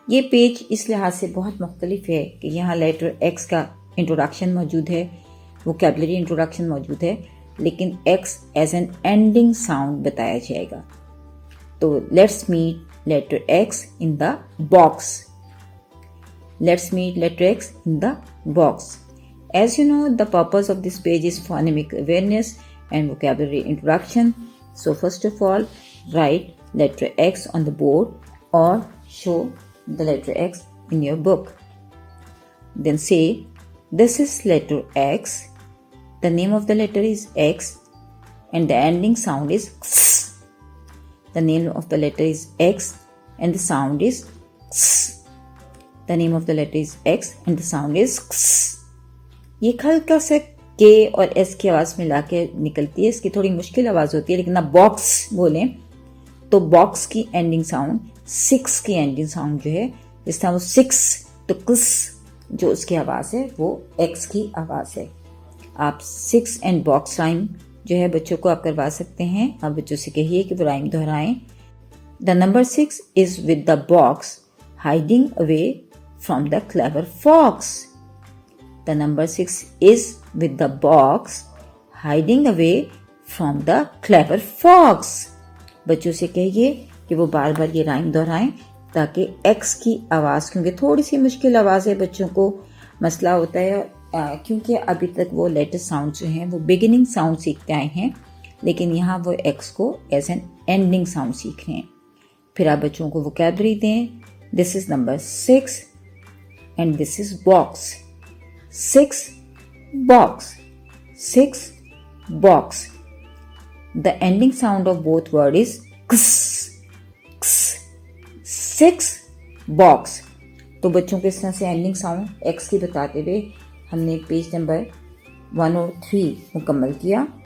ये पेज इस लिहाज से बहुत मुख्तलिफ है कि यहाँ लेटर एक्स का इंट्रोडक्शन मौजूद है, वोकैबुलरी इंट्रोडक्शन मौजूद है, लेकिन X as an ending sound बताया जाएगा। तो let's meet letter X in the box. Let's meet letter X in the box. As you know, the purpose of this page is phonemic awareness and vocabulary introduction. So first of all, write letter X on the board or show the letter X in your book. Then say, this is letter X. The name of the letter is X and the ending sound is X. The name of the letter is X and the sound is X. The name of the letter is X and the sound is X. ये हल्का सा K और S की आवाज़ मिला के निकलती है, इसकी थोड़ी मुश्किल आवाज़ होती है, लेकिन ना बॉक्स बोलें तो बॉक्स की एंडिंग साउंड 6 की एंडिंग साउंड जो है, जिस तरह वो 6 तो किस जो उसकी आवाज़ है वो X की आवाज़ है। आप 6 एंड बॉक्स राइम जो है बच्चों को आप करवा सकते हैं। आप बच्चों से कहिए कि वो राइम दोहराएं। The number 6 is with the box hiding away from the clever fox. The number 6 is with the box hiding away from the clever fox. बच्चों से कहिए कि वो बार बार ये राइम दोहराएं ताकि X की आवाज़, क्योंकि थोड़ी सी मुश्किल आवाज़ है, बच्चों को मसला होता है क्योंकि अभी तक वो लेटर साउंड जो हैं वो बिगिनिंग साउंड सीखते आए हैं, लेकिन यहाँ वो X को एज एन एंडिंग साउंड सीख रहे हैं। फिर आप बच्चों को वोकैबुलरी दें। This is number 6 and this is box. 6 box. 6 box. The ending sound of both word is ks. Ks. 6 box. तो बच्चों के इस तरह से एंडिंग साउंड एक्स की बताते हुए हमने पेज नंबर 103 मुकम्मल किया।